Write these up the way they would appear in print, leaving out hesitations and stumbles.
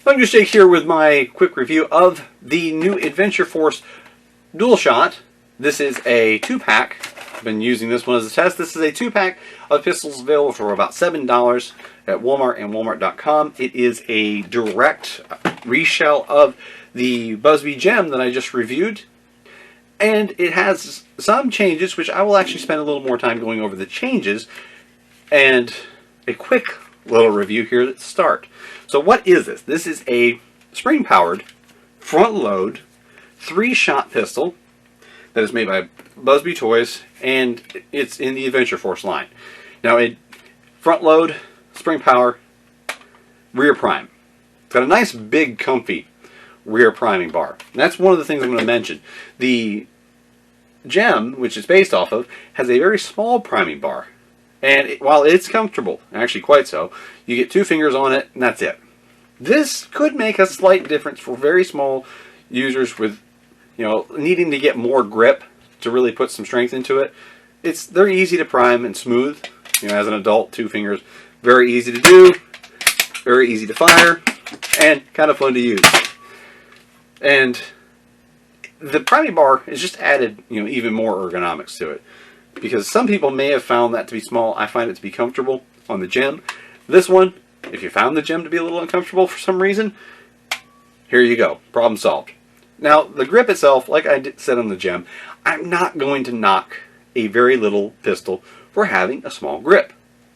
I'm just here with my quick review of the new Adventure Force Duel Shot. This is a 2-pack. I've been using this one as a test. This is a 2-pack of pistols available for about $7 at Walmart and Walmart.com. It is a direct reshell of the Busby gem that I just reviewed. And it has some changes, which I will actually spend a little more time going over the changes. And a quick little review here at the start. So what is this? This is a spring-powered, front-load, 3-shot pistol that is made by Busby Toys, and it's in the Adventure Force line. Now, it front-load, spring power, rear prime. It's got a nice, big, comfy rear priming bar. And that's one of the things I'm going to mention. The gem, which it's based off of, has a very small priming bar. And while it's comfortable, actually quite so, you get 2 fingers on it, and that's it. This could make a slight difference for very small users with, needing to get more grip to really put some strength into it. They're easy to prime and smooth. As an adult, 2 fingers, very easy to do, very easy to fire, and kind of fun to use. And the priming bar is just added, even more ergonomics to it. Because some people may have found that to be small. I find it to be comfortable on the gem. This one, if you found the gem to be a little uncomfortable for some reason, here you go. Problem solved. Now, the grip itself, like I said on the gem, I'm not going to knock a very little pistol for having a small grip.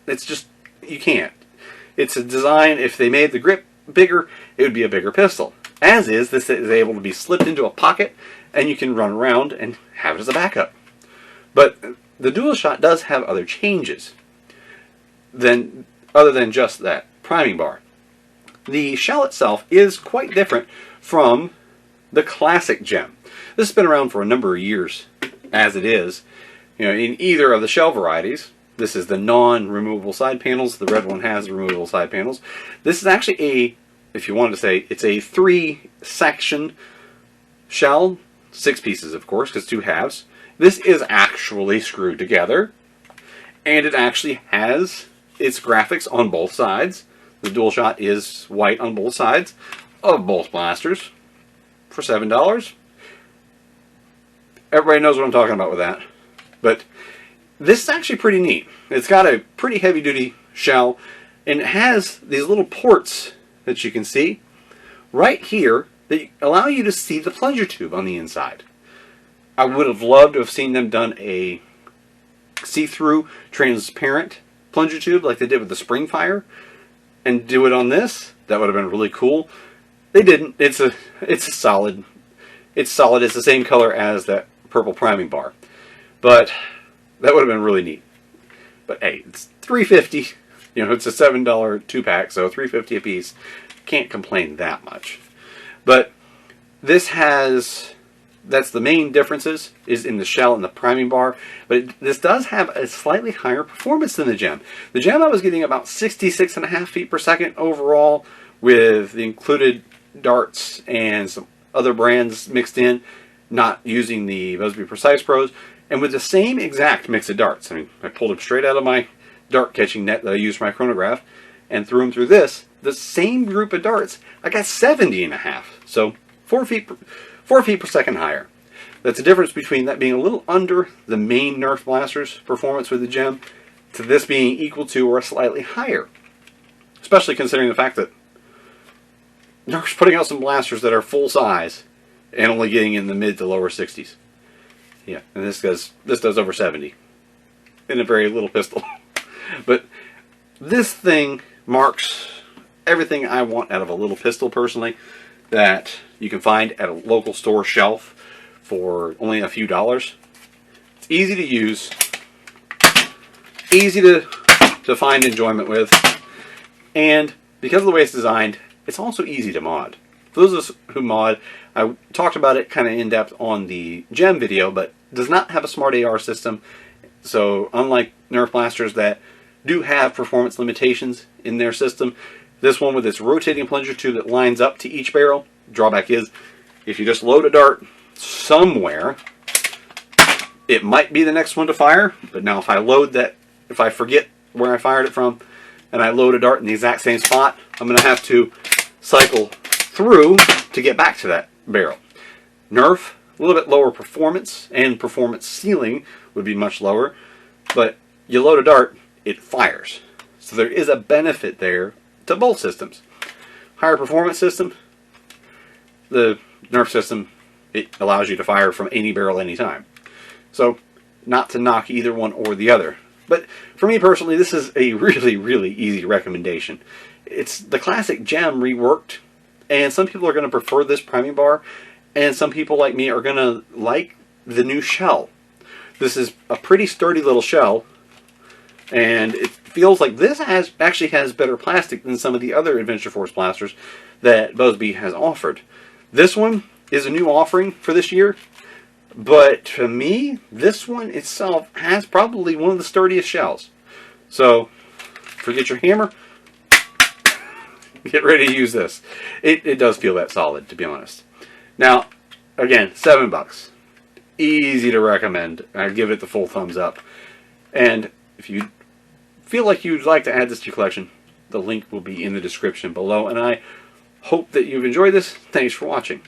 It's just, you can't. It's a design, if they made the grip bigger, it would be a bigger pistol. As is, this is able to be slipped into a pocket, and you can run around and have it as a backup. But the Duel Shot does have other changes other than just that priming bar. The shell itself is quite different from the classic gem. This has been around for a number of years as it is. In either of the shell varieties. This is the non-removable side panels. The red one has removable side panels. This is actually if you wanted to say, it's a 3-section shell. 6 pieces, of course, because 2 halves. This is actually screwed together, and it actually has its graphics on both sides. The Duel Shot is white on both sides of both blasters for $7. Everybody knows what I'm talking about with that. But this is actually pretty neat. It's got a pretty heavy-duty shell, and it has these little ports that you can see right here that allow you to see the plunger tube on the inside. I would have loved to have seen them done a see-through transparent plunger tube like they did with the spring fire and do it on this. That would have been really cool. They didn't. It's solid. It's solid. It's the same color as that purple priming bar. But that would have been really neat. But hey, it's $3.50. It's a $7 2-pack, so $3.50 a piece. Can't complain that much. But this has, that's the main differences, is in the shell and the priming bar. But this does have a slightly higher performance than the gem. The gem I was getting about 66.5 feet per second overall, with the included darts and some other brands mixed in, not using the Busby Precise Pros, and with the same exact mix of darts. I pulled them straight out of my dart catching net that I used for my chronograph and threw them through this. The same group of darts, I got 70.5. So 4 feet per second higher. That's the difference between that being a little under the main Nerf blaster's performance with the gem to this being equal to or slightly higher. Especially considering the fact that Nerf's putting out some blasters that are full size and only getting in the mid to lower 60s. Yeah, and this does over 70 in a very little pistol. But this thing marks everything I want out of a little pistol, personally, that you can find at a local store shelf for only a few dollars. It's easy to use, easy to find enjoyment with, and because of the way it's designed, it's also easy to mod. For those of us who mod, I talked about it kind of in depth on the gem video, but does not have a smart AR system. So unlike Nerf blasters that do have performance limitations in their system, this one with its rotating plunger tube that lines up to each barrel, drawback is if you just load a dart somewhere, it might be the next one to fire. But now if I load that, if I forget where I fired it from and I load a dart in the exact same spot, I'm going to have to cycle through to get back to that barrel. Nerf, a little bit lower performance, and performance ceiling would be much lower, but you load a dart, it fires. So there is a benefit there to both systems. Higher performance system, the Nerf system, it allows you to fire from any barrel anytime. So not to knock either one or the other. But for me personally, this is a really, really easy recommendation. It's the classic gem reworked, and some people are going to prefer this priming bar, and some people like me are going to like the new shell. This is a pretty sturdy little shell, and it feels like this actually has better plastic than some of the other Adventure Force blasters that Buzby has offered. This one is a new offering for this year, but to me, this one itself has probably one of the sturdiest shells. So, forget your hammer. Get ready to use this. It does feel that solid, to be honest. Now, again, $7. Easy to recommend. I give it the full thumbs up. And if you feel like you'd like to add this to your collection, the link will be in the description below. And I hope that you've enjoyed this. Thanks for watching.